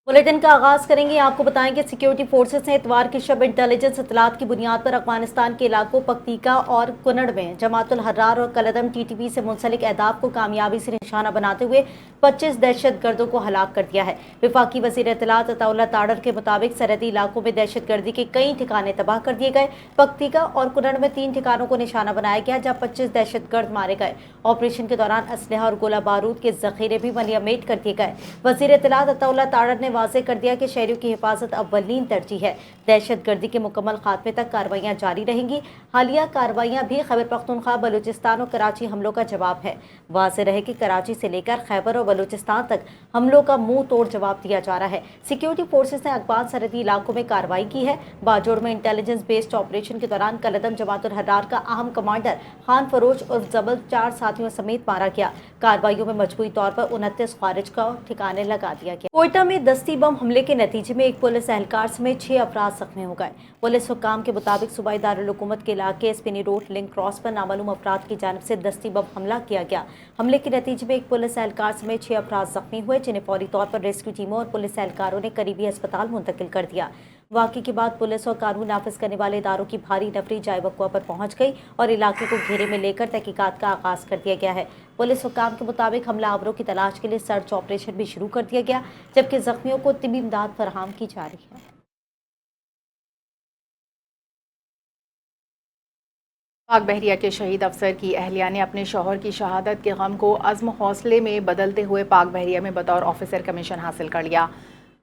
Bulletin का आगाज करेंगे। आपको बताएं कि सिक्योरिटी फोर्सेस ने इतवार की शब इंटेलिजेंस इतलात की बुनियाद पर अफगानिस्तान के इलाकों पक्तिका और कुनड़ में जमातुल हर्रार और कलदम टीटीपी से मुंसलिक अहदाफ को कामयाबी से निशाना बनाते हुए 25 दहशत गर्दों को हलाक कर दिया है। वफाकी वजीर इत्तलात अताउल्लाह ताडर के मुताबिक सरहदी इलाकों में दहशत गर्दी के कई ठिकाने तबाह कर दिए गए। पक्तिका और कुनड़ में 3 ठिकानों को निशाना बनाया गया जहाँ 25 दहशत गर्द मारे गए। ऑपरेशन के दौरान असलहा और गोला बारूद के जखीरे भी मलियामेट कर दिए गए। वजीर इत्तलात अताउल्लाह ताडर ने वाज़ेह कर दिया कि शहरियों की हिफाजत अव्वलीन तरजीह है। दहशत गर्दी के मुकम्मल खात्मे तक कार्रवाइयाँ जारी रहेंगी। हालिया कार्रवाइयाँ भी खैबर पख्तूनख्वा, बलूचिस्तान और कराची हमलों का जवाब है। वाज़ेह रहे कि कराची से लेकर खैबर और बलूचिस्तान तक हमलों का मुंह तोड़ जवाब दिया जा रहा है। सिक्योरिटी फोर्सेस ने अफगान सरहदी इलाकों में कार्रवाई की है। बाजोड़ में इंटेलिजेंस बेस्ड ऑपरेशन के दौरान कलदम जमातुल हर्रार का अहम कमांडर खान फरोज उर्फ जबल 4 साथियों समेत मारा गया। कार्रवाइयों में मजबूरी तौर पर 29 खारिज का ठिकाने लगा दिया गया। कोयटा में दस्ती बम हमले के नतीजे में एक पुलिस एहलकार समेत 6 अफराद जख्मी हो गए। पुलिस हुक्काम के मुताबिक सूबाई दारुल हुकूमत के इलाके स्पिनी रोड लिंक क्रॉस पर नामालूम अफराद की जानिब से दस्ती बम हमला किया गया। हमले के नतीजे में एक पुलिस एहलकार समेत 6 अफराद जख्मी हुए, जिन्हें फौरी तौर पर रेस्क्यू टीमों और पुलिस एहलकारों ने करीबी अस्पताल मुंतकिल कर दिया। वाक़े के बाद पुलिस और कानून नाफिज करने वाले इदारों की भारी नफरी जाए वक़्वा पर पहुंच गई और इलाके को घेरे में लेकर तहकीकात का आगाज कर दिया गया है। पुलिस हुक्काम के मुताबिक हमलावरों की तलाश के लिए सर्च ऑपरेशन भी शुरू कर दिया गया, जबकि जख्मियों को तिबी इमदाद फराहम की जा रही है। पाक बहरिया के शहीद अफसर की अहलिया ने अपने शौहर की शहादत के गम को अज़्म हौसले में बदलते हुए पाक बहरिया में बतौर ऑफिसर कमीशन हासिल कर लिया।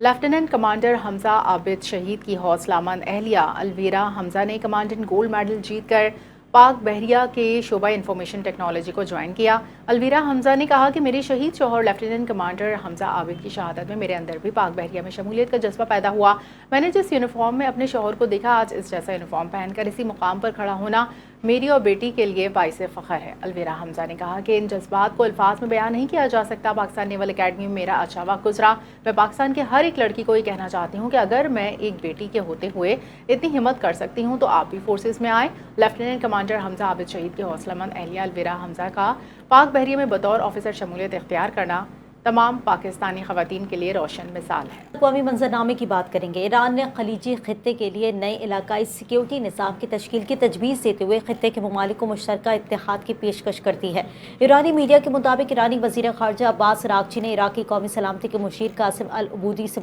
लेफ्टिनेंट कमांडर हमजा आबिद शहीद की हौसलामंद अहलिया अलवीरा हमजा ने कमांडेंट गोल्ड मेडल जीतकर पाक बहरिया के शोबा इंफॉर्मेशन टेक्नोलॉजी को ज्वाइन किया। अलवीरा हमजा ने कहा कि मेरे शहीद शौहर लेफ्टिनेंट कमांडर हमजा आबिद की शहादत में मेरे अंदर भी पाक बहरिया में शमूलियत का जज्बा पैदा हुआ। मैंने जिस यूनिफॉर्म में अपने शौहर को देखा, आज इस जैसा यूनिफॉर्म पहनकर इसी मुकाम पर खड़ा होना मेरी और बेटी के लिए बाइसे फ़ख्र है। अलवीरा हमजा ने कहा कि इन जज्बात को अल्फाज में बयान नहीं किया जा सकता। पाकिस्तान नेवल अकेडमी में मेरा अच्छा वक्त गुजरा। मैं पाकिस्तान के हर एक लड़की को ये कहना चाहती हूँ कि अगर मैं एक बेटी के होते हुए इतनी हिम्मत कर सकती हूँ तो आप भी फोर्सेस में आए। लेफ्टिनेंट कमांडर हमजा आबिद शहीद की हौसलामंद अहलिया अलवीरा हमजा का पाक बहरिया में बतौर ऑफिसर शमूलियत इख्तियार करना तमाम पाकिस्तानी ख़वातीन के लिए रोशन मिसाल है। अक़वामी मंजरनामे की बात करेंगे। ईरान ने खलीजी खित्ते के लिए नए इलाकाई सिक्योरिटी निज़ाम की तश्कील की तजवीज़ देते हुए खित्ते के ममालिक को मुश्तरका इत्तेहाद की पेशकश कर दी है। ईरानी मीडिया के मुताबिक ईरानी वज़ीर ख़ारजा अब्बास अराग़ची ने इराक़ी कौमी सलामती के मुशीर कासिम अल उबूदी से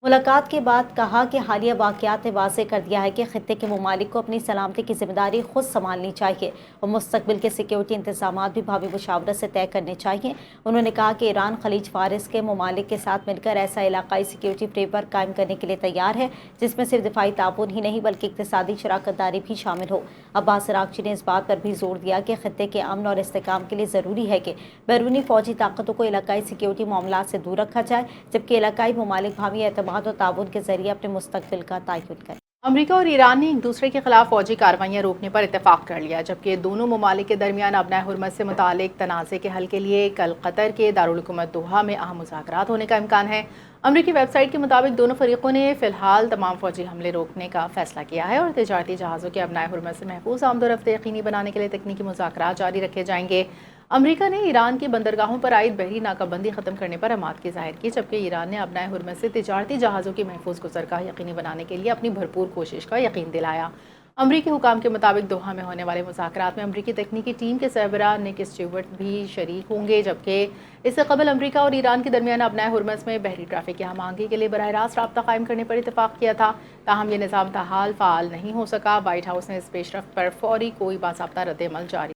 मुलाकात के बाद कहा कि हालिया वाक़यात ने वाज़ेह कर दिया है कि खित्ते के ममालिक को अपनी सलामती की जिम्मेदारी खुद संभालनी चाहिए और मुस्तक़बिल के सिक्योरिटी इंतज़ामात भी भावी मुशावरत से तय करने चाहिए। उन्होंने कहा कि ईरान खलीज फारिस के ममालिक के साथ मिलकर ऐसा इलाकाई सिक्योरिटी फ्रेमवर्क कायम करने के लिए तैयार है जिसमें सिर्फ दिफाई ताउन ही नहीं बल्कि इक़्तिसादी शराकतदारी भी शामिल हो। अब्बास अराग़ची ने इस बात पर भी जोर दिया कि खित्ते के अमन और इस्तेहकाम के लिए ज़रूरी है कि बैरूनी फ़ौजी ताकतों को इलाकाई सिक्योरिटी मामलात से दूर रखा जाए, जबकि इलाकाई ममालिक भावी एतमाद और ताउन के जरिए अपने मुस्तक़बिल का तयन करें। अमेरिका और ईरान ने एक दूसरे के खिलाफ फौजी कार्रवाइयाँ रोकने पर इत्तेफाक कर लिया, जबकि दोनों ममालिक के दरमियान अबनाए हुर्मत से मुतालिक तनाज़े के हल के लिए कल कतर के दारुल हुकूमत दोहा में अहम मुज़ाकरात होने का इम्कान है। अमरीकी वेबसाइट के मुताबिक दोनों फरीकों ने फ़िलहाल तमाम फौजी हमले रोकने का फैसला किया है और तिजारती जहाज़ों के अबनाए हुर्मत से महफूज आमदोरफ्त यकीनी बनाने के लिए तकनीकी मुज़ाकरात जारी रखे जाएंगे। अमेरिका ने ईरान की बंदरगाहों पर आयद बहरी नाकाबंदी ख़त्म करने पर आमादगी ज़ाहिर की, जबकि ईरान ने अबनाए हुर्मत से तिजारती जहाज़ों की महफूज गुज़र का यकीनी बनाने के लिए अपनी भरपूर कोशिश का यकीन दिलाया। अमरीकी हुकाम के मुताबिक दोहा में होने वाले मुज़ाकरात में अमरीकी तकनीकी टीम के सरबराह निक स्टीवर्ट भी शरीक होंगे, जबकि इससे कबल अमरीका और ईरान के दरमियान अबनाए हुर्मत में बहरी ट्रैफिक की हम आहंगी के लिए बराह रास्त राब्ता कायम करने पर इत्तेफाक किया था। ताहम ये निज़ाम ताहाल फ़ाल नहीं हो सका। वाइट हाउस ने इस पेशरफ्त पर फौरी कोई बाज़ाब्ता रद्द-ए-अमल जारी।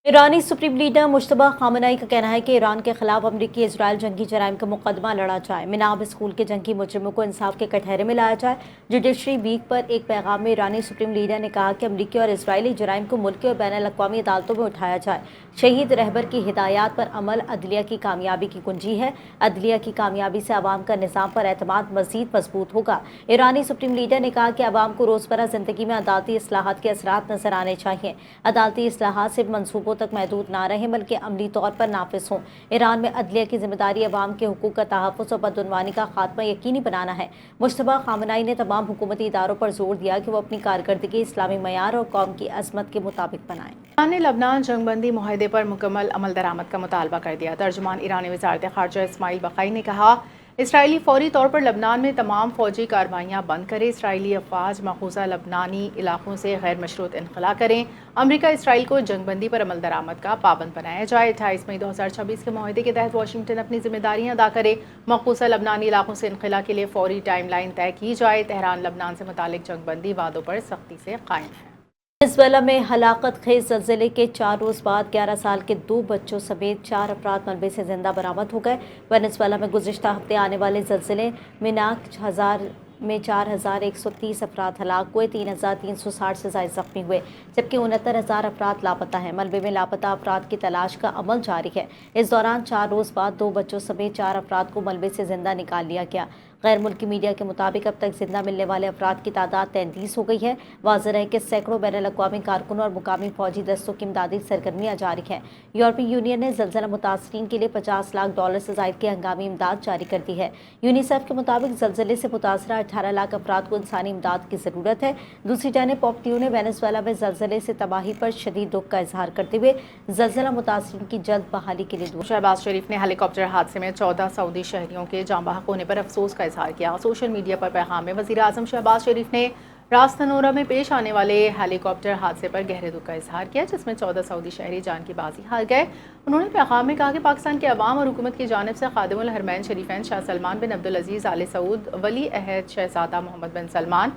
ईरानी सुप्रीम लीडर मुश्तबा खामनाई का कहना है कि ईरान के खिलाफ अमरीकी इजराइल जंगी जराइम का मुकदमा लड़ा जाए, मिनाब स्कूल के जंगी मुजरिमों को इंसाफ के कटहरे में लाया जाए। जुडिशरी वीक पर एक पैगाम में ईरानी सुप्रीम लीडर ने कहा कि अमरीकी और इजरायली जराइम को मुल्की और बैनुल-अक़वामी अदालतों में उठाया जाए। शहीद रहबर की हिदायत पर अमल अदलिया की कामयाबी की कुंजी है। अदलिया की कामयाबी से अवाम का निज़ाम पर एतमाद मज़ीद मजबूत होगा। ईरानी सुप्रीम लीडर ने कहा कि अवाम को रोज़मर्रा ज़िंदगी में अदालती इस्लाहात के असरात नजर आने चाहिए। अदालती इस्लाहात सिर्फ मनसूबों तक महदूद ना रहें बल्कि अमली तौर पर नाफिज हों। ईरान में अदलिया की जिम्मेदारी अवाम के हुकूक का तहफ़्फ़ुज़ और बदउनवानी का खात्मा यकीनी बनाना है। मुश्तबा खामनाई ने तमाम हुकूमती इदारों पर जोर दिया कि वो अपनी कारकर्दगी इस्लामी मयार और कौम की अज़मत के मुताबिक बनाएं। ईरान ने लबनान जंगबंदी मुआहदे पर मुकम्मल अमल दरामद का मुतालबा कर दिया। तर्जुमान ईरानी वज़ारत ख़ारजा इस्माइल बक़ाई ने कहा اسرائیلی فوری طور پر لبنان میں تمام فوجی کارروائیاں بند کرے، اسرائیلی افواج مقبوضہ لبنانی علاقوں سے غیر مشروط انخلا کریں، امریکہ اسرائیل کو جنگ بندی پر عمل درآمد کا پابند بنایا جائے، 28 مئی 2026 کے معاہدے کے تحت واشنگٹن اپنی ذمہ داریاں ادا کرے، مقبوضہ لبنانی علاقوں سے انخلا کے لیے فوری ٹائم لائن طے کی جائے، تہران لبنان سے متعلق جنگ بندی وعدوں پر سختی سے قائم ہے۔ ونیزویلا میں ہلاکت خیز زلزلے کے 4 روز بعد 11 سال کے 2 بچوں سمیت 4 افراد ملبے سے زندہ برآمد ہو گئے۔ ونیزویلا میں گزشتہ ہفتے آنے والے زلزلے مناک 1000 میں 4130 افراد ہلاک ہوئے، 3360 سے زائد زخمی ہوئے، جبکہ 69,000 افراد لاپتہ ہیں۔ ملبے میں لاپتہ افراد کی تلاش کا عمل جاری ہے۔ اس دوران 4 روز بعد 2 بچوں سمیت 4 افراد کو ملبے سے زندہ نکال لیا گیا۔ غیر ملکی میڈیا کے مطابق اب تک زندہ ملنے والے افراد کی تعداد 33 ہو گئی ہے۔ واضح ہے کہ سینکڑوں بین الاقوامی کارکنوں اور مقامی فوجی دستوں کی امدادی سرگرمیاں جاری ہیں۔ یورپی یونین نے زلزلہ متاثرین کے لیے $50 لاکھ سے زائد کی ہنگامی امداد جاری کر دی ہے۔ یونیسیف کے مطابق زلزلے سے متاثرہ 18 لاکھ افراد کو انسانی امداد کی ضرورت ہے۔ دوسری جانب پوپ لیو نے وینزویلا میں زلزلے سے تباہی پر شدید دکھ کا اظہار کرتے ہوئے زلزلہ متاثرین کی جلد بحالی کے لیے شہباز شریف نے ہیلی کاپٹر حادثے میں 14 سعودی شہریوں کے جاں بحق ہونے پر افسوس کا اظہار کیا۔ سوشل میڈیا پر پیغام میں وزیر اعظم شہباز شریف نے راس تنورہ میں پیش آنے والے ہیلی کاپٹر حادثے پر گہرے دکھ کا اظہار کیا، جس میں 14 سعودی شہری جان کی بازی ہار گئے۔ انہوں نے پیغام میں کہا کہ پاکستان کے عوام اور حکومت کی جانب سے خادم الحرمین شریفین شاہ سلمان بن عبدالعزیز آل سعود، ولی عہد شہزادہ محمد بن سلمان،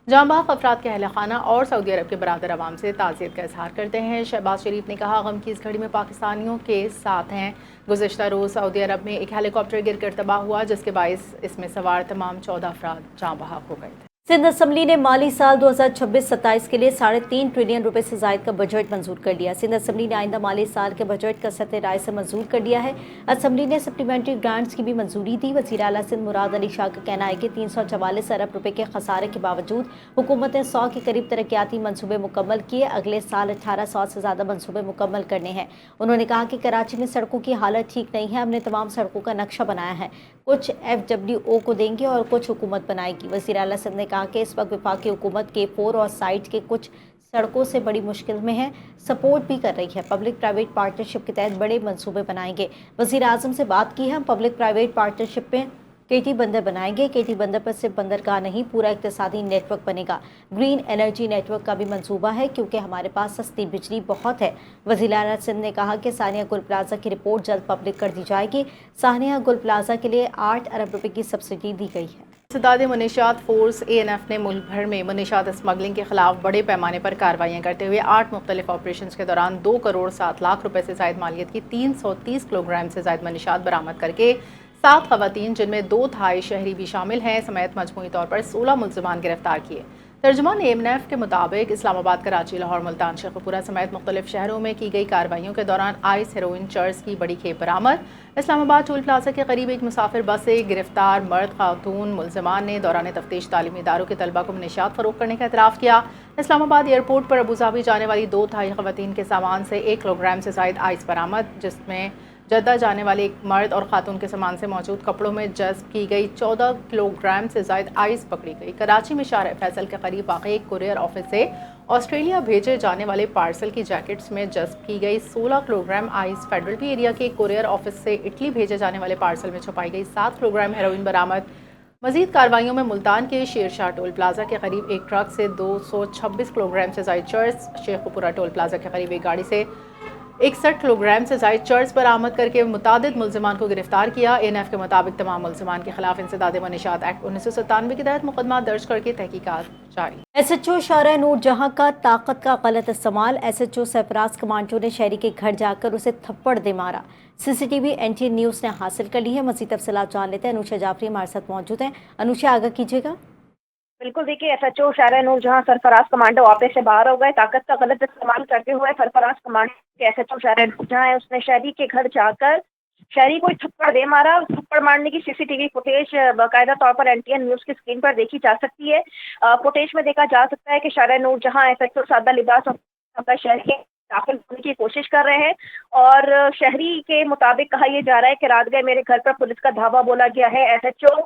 جاں بحق افراد کے اہل خانہ اور سعودی عرب کے برادر عوام سے تعزیت کا اظہار کرتے ہیں۔ شہباز شریف نے کہا غم کی اس گھڑی میں پاکستانیوں کے ساتھ ہیں۔ گزشتہ روز سعودی عرب میں ایک ہیلی کاپٹر گر کر تباہ ہوا، جس کے باعث اس میں سوار تمام 14 افراد جاں بحق ہو گئے تھے۔ سندھ اسمبلی نے مالی سال 2026-27 کے لیے $3.5 ٹریلین سے زائد کا بجٹ منظور کر لیا۔ سندھ اسمبلی نے آئندہ مالی سال کے بجٹ کا سطح رائے سے منظور کر لیا ہے۔ اسمبلی نے سپلیمنٹری گرانٹس کی بھی منظوری دی۔ وزیر اعلیٰ سندھ مراد علی شاہ کا کہنا ہے کہ $344 ارب کے خسارے کے باوجود حکومت نے 100 کے قریب ترقیاتی منصوبے مکمل کیے، اگلے سال 1800 سے زیادہ منصوبے مکمل کرنے ہیں۔ انہوں نے کہا کہ کراچی میں سڑکوں کی حالت ٹھیک نہیں ہے، ہم نے تمام سڑکوں کا نقشہ بنایا ہے، کچھ FWO کو دیں گے اور کچھ حکومت بنائے گی۔ وزیر اعلیٰ سندھ نے کہا کہ اس وقت وفاقی حکومت K4 اور سائٹ کے کچھ سڑکوں سے بڑی مشکل میں ہے، سپورٹ بھی کر رہی ہے، پبلک پرائیویٹ پارٹنرشپ کے تحت بڑے منصوبے بنائیں گے۔ وزیر اعظم سے بات کی ہے، ہم پبلک پرائیویٹ پارٹنرشپ میں KT بندر بنائیں گے۔ KT بندر پر صرف بندرگاہ نہیں، پورا اقتصادی نیٹ ورک بنے گا۔ گرین انرجی نیٹ ورک کا بھی منصوبہ ہے کیونکہ ہمارے پاس سستی بجلی بہت ہے۔ وزیر اعلیٰ سندھ نے کہا کہ ثانیہ گل پلازا کی رپورٹ جلد پبلک کر دی جائے گی۔ ثانیہ گل پلازا کے لیے $8 ارب کی سبسڈی دی گئی ہے۔ انسداد منشیات فورس ANF نے ملک بھر میں منشیات اسمگلنگ کے خلاف بڑے پیمانے پر کارروائیاں کرتے ہوئے 8 مختلف آپریشنز کے دوران 2 کروڑ 7 لاکھ روپے سے زائد مالیت کی 330 کلو گرام سے زائد منشیات برآمد کر کے 7 خواتین، جن میں 2/3 شہری بھی شامل ہیں، سمیت مجموعی طور پر 16 ملزمان گرفتار کیے۔ ترجمان ANF کے مطابق اسلام آباد، کراچی، لاہور، ملتان، شیخ پورہ سمیت مختلف شہروں میں کی گئی کارروائیوں کے دوران آئس ہیروئن چرس کی بڑی کھیپ برآمد۔ اسلام آباد ٹول پلازا کے قریب ایک مسافر بس سے گرفتار مرد خاتون ملزمان نے دوران تفتیش تعلیمی اداروں کے طلبہ کو منشیات فروخت کرنے کا اعتراف کیا۔ اسلام آباد ایئرپورٹ پر ابوظہبی جانے والی 2/3 خواتین کے سامان سے 1 کلو گرام سے زائد آئس برآمد، جس میں جدہ جانے والے ایک مرد اور خاتون کے سامان سے موجود کپڑوں میں جذب کی گئی 14 کلو گرام سے زائد آئس پکڑی گئی۔ کراچی میں شارع فیصل کے قریب واقع ایک کوریئر آفس سے آسٹریلیا بھیجے جانے والے پارسل کی جیکٹس میں جذب کی گئی 16 کلو گرام آئس، فیڈرلٹی ایریا کے ایک کوریئر آفس سے اٹلی بھیجے جانے والے پارسل میں چھپائی گئی 7 کلو گرام ہیروئن برآمد۔ مزید کارروائیوں میں ملتان کے شیر شاہ ٹول پلازا کے قریب ایک ٹرک سے 226 کلو گرام سے زائد چرس، شیخ پورہ ٹول پلازا کے قریب ایک گاڑی سے 61 کلو گرام سے زائد چرس برآمد کر کے متعدد ملزمان کو گرفتار کیا۔ ANF کے مطابق تمام ملزمان کے خلاف انسداد منشیات ایکٹ 1997 کے تحت مقدمہ درج کر کے تحقیقات جاری۔ SHO شارع نور جہاں کا طاقت کا غلط استعمال، SHO سرفراز کمانڈو نے شہری کے گھر جا کر اسے تھپڑ دے مارا۔ CCTV NTN نیوز نے حاصل کر لی ہے۔ مزید تفصیلات جان لیتے ہیں، انوشا جعفری ہمارے ساتھ موجود ہیں۔ انوشا، آگاہ کیجیے گا۔ بالکل، دیکھیے SHO شارع نور جہاں سرفراز کمانڈو آفس سے باہر ہو گئے، طاقت کا غلط استعمال کرتے ہوئے سرفراز کمانڈو کے SHO شارع نور جہاں ہے، اس نے شہری کے گھر جا کر شہری کو تھپڑ دے مارا۔ تھپڑ مارنے کی CCTV فوٹیج باقاعدہ طور پر NTN نیوز کی اسکرین پر دیکھی جا سکتی ہے۔ فوٹیج میں دیکھا جا سکتا ہے کہ شارع نور جہاں SHO سادہ لباس اور شہری داخل ہونے کی کوشش کر رہے ہیں، اور شہری کے مطابق کہا یہ جا رہا ہے کہ رات گئے میرے گھر پر پولیس کا دھاوا بولا گیا ہے۔ SHO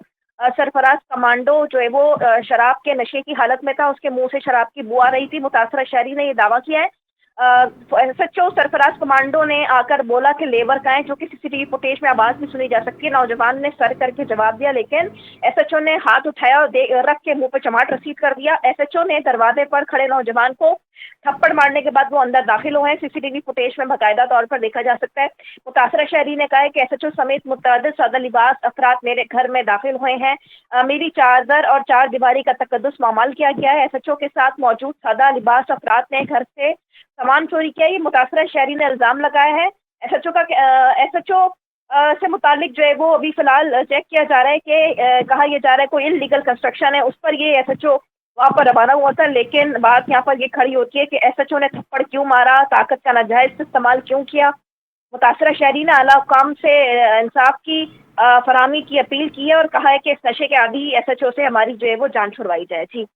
سرفراز کمانڈو جو ہے وہ شراب کے نشے کی حالت میں تھا، اس کے منہ سے شراب کی بو آ رہی تھی۔ متاثرہ شہری نے یہ دعویٰ کیا ہے SHO सरफराज कमांडो ने आकर बोला कि लेबर का है, जो कि सीसीटीवी फुटेज में आवाज भी सुनी जा सकती है। नौजवान ने सर करके जवाब दिया, लेकिन SHO ने हाथ उठाया और रख के मुंह पे चमाट रसीद कर दिया। SHO ने दरवाजे पर खड़े नौजवान को थप्पड़ मारने के बाद वो अंदर दाखिल हुए हैं। सीसीटीवी फुटेज में बाकायदा तौर पर देखा जा सकता है। मुतासरा शहरी ने कहा है कि SHO समेत मुतअद्दिद सादा लिबास अफराद मेरे घर में दाखिल हुए हैं। मेरी चादर और चार दीवारी का तकद्दुस पामाल किया गया है। SHO के साथ मौजूद सादा लिबास अफराद ने घर से सामान चोरी किया। ये मुतासरा शहरी ने इल्जाम लगाया है। SHO से मुतालिक जो है वो अभी फिलहाल चेक किया जा रहा है कि कहा यह जा रहा है कोई इलीगल कंस्ट्रक्शन है, उस पर ये SHO वहाँ पर रवाना हुआ था। लेकिन बात यहाँ पर ये खड़ी होती है कि SHO ने थप्पड़ क्यों मारा, ताकत का नाजायज इस्तेमाल क्यों किया। मुतासरा शहरी ने आला हुकाम से इंसाफ की फराहमी की अपील की है और कहा है कि इस नशे के आदि SHO से हमारी जो है वो जान छुड़वाई जाए। जी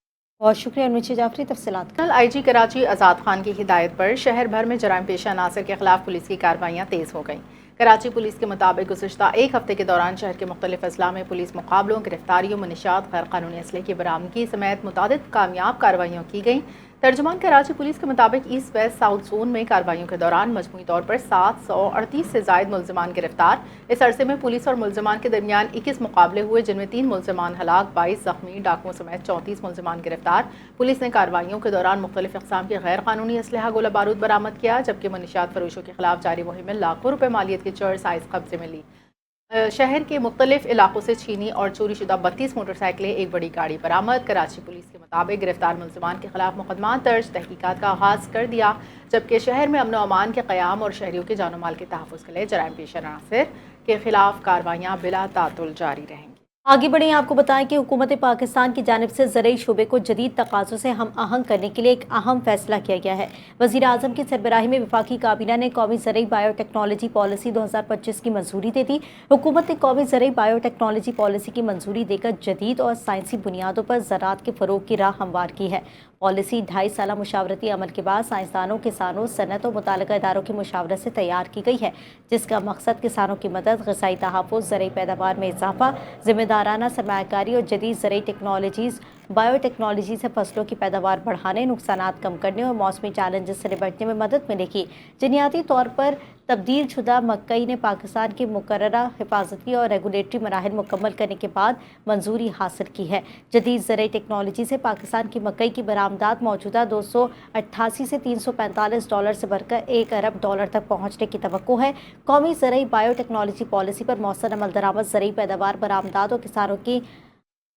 बहुत शुक्रिया उन्मेशी जाफरी तफसीलात का। कल IG कराची आज़ाद खान की हिदायत पर शहर भर में जराइम पेशा अनासर के खिलाफ पुलिस की कार्रवाइयाँ तेज़ हो गईं। कराची पुलिस के मुताबिक गुज़िश्ता एक हफ्ते के दौरान शहर के मुख्तलिफ अजला में पुलिस मुकाबलों, गिरफ्तारियों, मुनशियात, गैर कानूनी असले की बरामदगी समेत मुतादिद कामयाब कार्रवाइयाँ की गईं। तर्जुमान कराची पुलिस के मुताबिक ईस्ट वेस्ट साउथ जोन में कार्रवाइयों के दौरान मजमूई तौर पर 738 से जायद मुल्ज़िमान गिरफ्तार। इस अरसे में पुलिस और मुल्ज़िमान के दरमियान 21 मुकाबले हुए, जिनमें 3 मुल्ज़िमान हलाक, 22 जख्मी, डाकुओं समेत 34 मुल्ज़िमान गिरफ्तार। पुलिस ने कार्रवाइयों के दौरान मुख्तलिफ अक़साम के गैर कानूनी असलहा, गोला बारूद बरामद किया, जबकि मुनशियात फरोशों के खिलाफ जारी मुहिम में लाखों रुपये मालियत की चर साइज कब्जे में ली। शहर के मुख्तलिफ इलाकों से छीनी और चोरी शुदा 32 मोटरसाइकिलें, एक बड़ी गाड़ी बरामद। कराची पुलिस के मुताबिक गिरफ्तार मुल्ज़िमान के खिलाफ मुकदमा दर्ज, तहकीकात का आगाज़ कर दिया, जबकि शहर में अमन व अमान के क़याम और शहरियों के जान माल के तहफ़्फ़ुज़ के लिए जराइम पेशा अनासर के खिलाफ कार्रवाइयाँ बिला तातुल जारी रहेंगी। आगे बढ़े आपको बताएं कि हुकूमत पाकिस्तान की जानिब से ज़रई शोबे को जदीद तकाज़ों से हम आहंग करने के लिए एक अहम फैसला किया गया है। वज़ीर आज़म की सरबराही में वफाकी काबीना ने कौमी ज़रई बायोटेक्नोलॉजी पॉलिसी 2025 की मंजूरी दे दी। हुकूमत ने कौमी ज़रई बायोटेक्नोलॉजी पॉलिसी की मंजूरी देकर जदीद और साइंसी बुनियादों पर ज़राअत के फ़रोग की राह हमवार की है। पॉलिसी 2.5 साला मुशावरती अमल के बाद साइंसदानों, किसानों, सनत और मुताल्लिका इदारों की मुशावरत से तैयार की गई है, जिसका मकसद किसानों की मदद, ग़िज़ाई तहफ़्फ़ुज़, ज़रई पैदावार में इजाफा, ज़िम्मेदाराना सरमायाकारी और जदीद ज़रई टेक्नोलॉजीज़ बायोटेक्नोलॉजी से फसलों की पैदावार बढ़ाने, नुकसानात कम करने और मौसमी चैलेंजेस से निपटने में मदद मिलेगी। जिनियाती तौर पर तब्दील शुदा मकई ने पाकिस्तान की मुकर्ररा हिफाजती और रेगुलेटरी मराहिल मुकम्मल करने के बाद मंजूरी हासिल की है। जदीद ज़रई टेक्नोलॉजी से पाकिस्तान की मकई की बरामदात मौजूदा $288 से $345 से बढ़कर $1 अरब तक पहुँचने की तवक्को है। कौमी ज़रई बायोटेक्नोलॉजी पॉलिसी पर मौसर अमल दरामद ज़रई पैदावार, बरामदात और किसानों की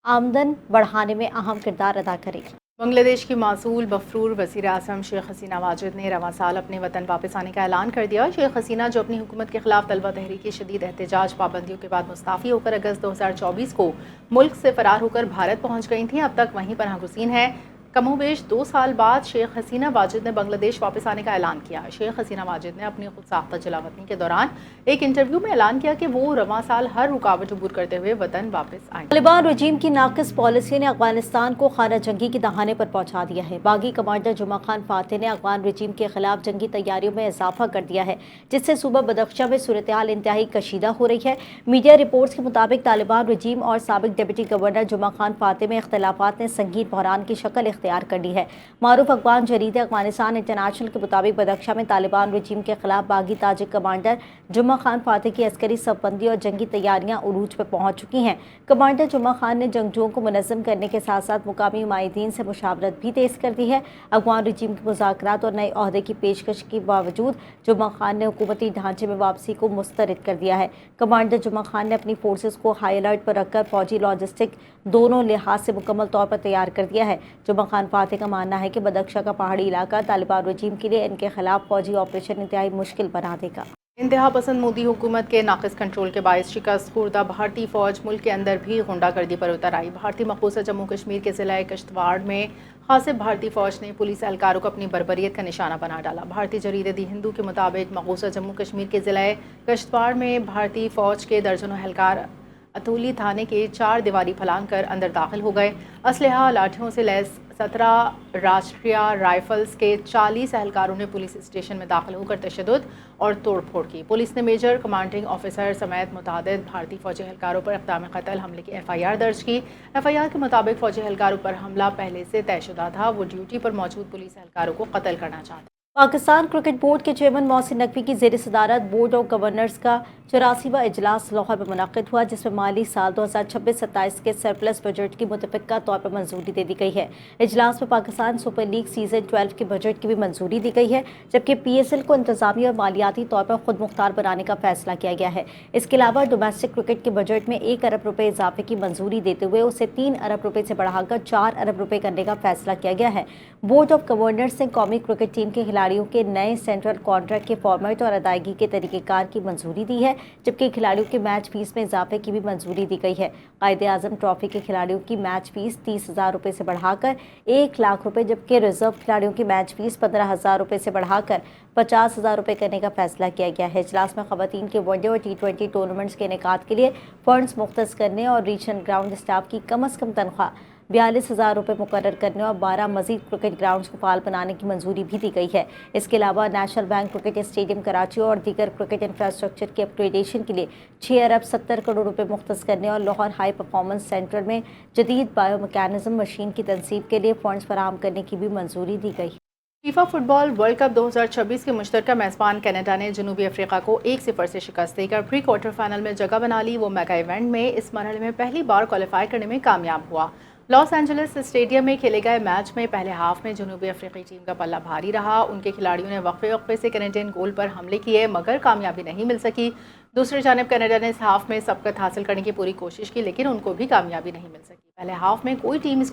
आमदन बढ़ाने में अहम किरदार अदा करेगी। बांग्लादेश की मासूल बफरूर वज़ीर आज़म शेख हसीना वाजिद ने रवां साल अपने वतन वापस आने का ऐलान कर दिया। शेख हसीना, जो अपनी हुकूमत के खिलाफ तलबा तहरीक शदीद एहतजाज पाबंदियों के बाद मुस्ताफ़ी होकर अगस्त 2024 को मुल्क से फ़रार होकर भारत पहुँच गई थी, अब तक वहीं पर गुसीन है। कमोबेश 2 साल बाद शेख हसीना वाजिद ने बांग्लादेश वापस आने का ऐलान किया। शेख हसीना वाजिद ने अपनी खुद साख्ता जलावतनी के दौरान एक इंटरव्यू में ऐलान किया कि वो रवां साल हर रुकावट अबूर करते हुए वतन वापस आएंगे। तालिबान रजीम की नाकिस पॉलिसी ने अफगानिस्तान को खाना जंगी की दहाने पर पहुंचा दिया है। बागी कमांडर जुमा खान फातह ने अफगान रजीम के खिलाफ जंगी तैयारियों में इजाफा कर दिया है, जिससे सूबा बदख्शा में सूरत हाल इंतहाई कशीदा हो रही है। मीडिया रिपोर्ट्स के मुताबिक तालिबान रजीम और साबिक डिप्टी गवर्नर जुमा खान फातह में इख्तलाफात ने संगीन बहरान की शक्ल इख्तियार कर ली है। मारूफ अफगान जरीदे अफगानिस्तान इंटरनेशनल के मुताबिक बदख्शा में तालिबान रजीम के खिलाफ बागी ताजिक कमांडर जुमा खान फातह की अस्करी सफबंदी और जंगी तैयारियां उरूज पर पहुंच चुकी हैं। कमांडर जुमा खान ने जंगजुओं को मुनज़्ज़म करने के साथ साथ मुकामी माहिदीन से मुशावरत भी तेज़ कर दी है। अफगान रजीम के मुज़ाकरात और नए ओहदे की पेशकश के बावजूद जुमा खान ने हुकूमती ढांचे में वापसी को मुस्तरद कर दिया है। कमांडर जुमा खान ने अपनी फोर्सेस को हाई अलर्ट पर रखकर फौजी लॉजिस्टिक दोनों लिहाज से मुकम्मल तौर पर तैयार कर दिया है। जुमा खान फातह का मानना है कि बदख्शा का पहाड़ी इलाका तालिबान रजीम के लिए इनके खिलाफ फौजी ऑपरेशन इंतहाई मुश्किल बना देगा। इंतहा पसंद मोदी हुकूमत के नाकिस कंट्रोल के बायस शिकस्त खुर्दा भारतीय फ़ौज मुल्क के अंदर भी गुंडागर्दी पर उतर आई। भारतीय मकबूजा जम्मू कश्मीर के ज़िला कश्तवाड़ में खासिब भारतीय फ़ौज ने पुलिस एहलकारों को अपनी बर्बरियत का निशाना बना डाला। भारतीय जरीदे दी हिंदू के मुताबिक मकबूजा जम्मू कश्मीर के ज़िला कश्तवाड़ में भारतीय फ़ौज के दर्जनों एहलकार अतौली थाने के 4 दीवारी फलांग कर अंदर दाखिल हो गए। असलहा लाठियों से लैस 17 राष्ट्रीय राइफल्स के 40 एहलकारों ने पुलिस स्टेशन में दाखिल होकर तशद्दुद और तोड़फोड़ की। पुलिस ने मेजर कमांडिंग ऑफिसर समेत मुतादिद भारतीय फौजी एहलकारों पर इक़दाम कत्ल हमले की FIR दर्ज की। FIR के मुताबिक फौजी एहलकारों पर हमला पहले से तयशुदा था। वो ड्यूटी पर मौजूद पुलिस एहलकारों को कत्ल करना चाहते। पाकिस्तान क्रिकेट बोर्ड के चेयरमैन मोहसिन नकवी की ज़ेर सदारत बोर्ड ऑफ गवर्नर्स का 84वां इजलास लाहौर में मुनक़िद हुआ, जिसमें माली साल 2026-27 के सरप्लस बजट की मुतफ़िक़ा तौर पर मंजूरी दे दी गई है। इजलास में पाकिस्तान सुपर लीग सीज़न 12 के बजट की भी मंजूरी दी गई है, जबकि PSL को इंतज़ामी और मालियाती तौर पर खुद मुख्तार बनाने का फैसला किया गया है। इसके अलावा डोमेस्टिक क्रिकेट के बजट में 1 अरब रुपये इजाफे की मंजूरी देते हुए उसे 3 अरब रुपये से बढ़ाकर 4 अरब रुपये करने का फैसला किया गया है। बोर्ड ऑफ गवर्नर्स ने कौमी क्रिकेट टीम के खिलाड़ियों के नए सेंट्रल कॉन्ट्रैक्ट के फॉर्मेट और अदायगी के तरीक़ेकार की मंजूरी दी है, जबकि खिलाड़ियों की मैच फीस में इजाफे की भी मंजूरी दी गई है। कायदे-आज़म ट्रॉफी के खिलाड़ियों की मैच फीस 30,000 रुपये से बढ़ाकर 1 लाख रुपये, जबकि रिजर्व खिलाड़ियों की मैच फीस 15,000 रुपये से बढ़ाकर 50,000 रुपये करने का फैसला किया गया है। इजलास में ख़वातीन के वनडे और T20 टूर्नामेंट्स के इनेकाद के लिए फंड्स मुख्तस करने और रीजनल ग्राउंड स्टाफ की कम अज़ कम तनख्वाह 42,000 रुपये मुकर्रर करने और 12 मजीद क्रिकेट ग्राउंड्स को फाल बनाने की मंजूरी भी दी गई है। इसके अलावा national bank cricket stadium Karachi और दीगर क्रिकेट इंफ्रास्ट्रक्चर की अपग्रेडेशन के लिए 6 अरब 70 करोड़ रुपये मुख्तस करने और लाहौर हाई परफॉर्मेंस सेंटर में जदीद बायो मैकेनिज्म मशीन की तनसीब के लिए फंड्स फराहम करने की भी मंजूरी दी गई। फीफा फुटबॉल वर्ल्ड कप 2026 के मुश्तरका मेज़बान कनाडा ने जनूबी अफ्रीका को 1-0 से शिकस्त देकर प्री क्वार्टर फाइनल में जगह बना ली। वो मेगा इवेंट में इस मरहले में पहली बार क्वालिफाई करने में कामयाब हुआ। लॉस एंजलिस स्टेडियम में खेले गए मैच में पहले हाफ में जनूबी अफ्रीकी टीम का पल्ला भारी रहा। उनके खिलाड़ियों ने वक्फे से कैनेडियन गोल पर हमले किए, मगर कामयाबी नहीं मिल सकी। दूसरी जानब कनाडा ने इस हाफ में सबकत हासिल करने की पूरी कोशिश की, लेकिन उनको भी कामयाबी नहीं मिल सकी। पहले हाफ में कोई टीम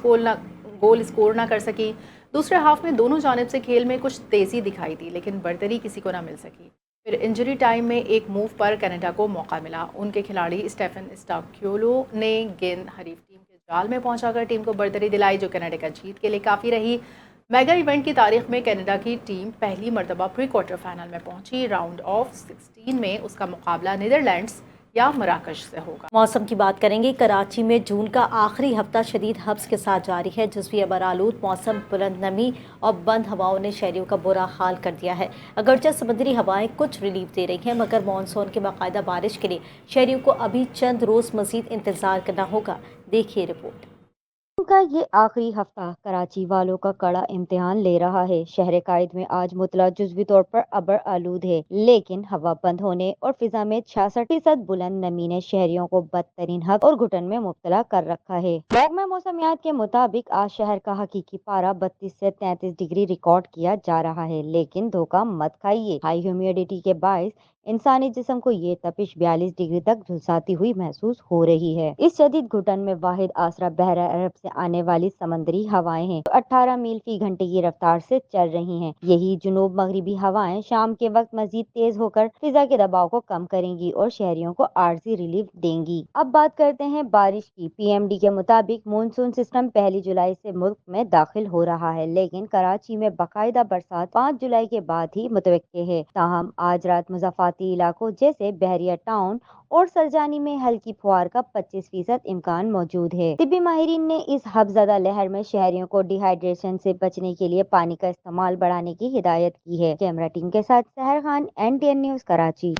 गोल स्कोर ना कर सकी। दूसरे हाफ में दोनों जानिब से खेल में कुछ तेज़ी दिखाई दी, लेकिन बरतरी किसी को ना मिल सकी। फिर इंजरी टाइम में एक मूव पर कनाडा को मौका मिला। उनके खिलाड़ी स्टेफन स्टाक्योलो ने गेंद हरीफ टीम के जाल में पहुंचाकर टीम को बरतरी दिलाई, जो कनाडा का जीत के लिए काफ़ी रही। मेगा इवेंट की तारीख में कनाडा की टीम पहली मरतबा प्री क्वार्टर फाइनल में पहुंची। राउंड ऑफ 16 में उसका मुकाबला नीदरलैंड्स या मराकश से होगा। मौसम की बात करेंगे। कराची में जून का आखिरी हफ्ता शदीद हब्स के साथ जारी है। जुज़वी अबरालूद मौसम, बुलंद नमी और बंद हवाओं ने शहरियों का बुरा हाल कर दिया है। अगरचे समुद्री हवाएं कुछ रिलीफ दे रही हैं, मगर मानसून के बाकायदा बारिश के लिए शहरियों को अभी चंद रोज़ मजीद इंतज़ार करना होगा। देखिए रिपोर्ट। का ये आखिरी हफ्ता कराची वालों का कड़ा इम्तिहान ले रहा है। शहर कायद में आज मुतला जुज़वी तौर पर अबर आलूद है, लेकिन हवा बंद होने और फिजा में 66% बुलंद नमी ने शहरियों को बदतरीन हक और घुटन में मुब्तला कर रखा है। महकमा मौसमियात के मुताबिक आज शहर का हकीकी पारा 32 से 33 डिग्री रिकॉर्ड किया जा रहा है, लेकिन धोखा मत खाइए। हाई ह्यूमिडिटी के बायस इंसानी जिस्म को ये तपिश 42 डिग्री तक झुलसाती हुई महसूस हो रही है। इस शदीद घुटन में वाहिद आसरा बहरा अरब से आने वाली समंदरी हवाएं हैं, जो 18 मील फी घंटे की रफ्तार से चल रही हैं। यही जुनूब मगरिबी हवाएं शाम के वक्त मजीद तेज होकर फिजा के दबाव को कम करेंगी और शहरियों को आर्जी रिलीफ देंगी। अब बात करते हैं बारिश की। PMD के मुताबिक मानसून सिस्टम 1 जुलाई से मुल्क में दाखिल हो रहा है, लेकिन कराची में बाकायदा बरसात 5 जुलाई के बाद ही मुतवक्के है। ताहम आज रात मुज़ाफ़ाती इलाकों जैसे बहरिया टाउन और सरजानी में हल्की फुहार का 25% इम्कान मौजूद है। तिब्बी माहिरीन ने इस हफ्ज़दा लहर में शहरियों को डिहाइड्रेशन से बचने के लिए पानी का इस्तेमाल बढ़ाने की हिदायत की है। कैमरा टीम के साथ सहर खान, NTN न्यूज़, कराची।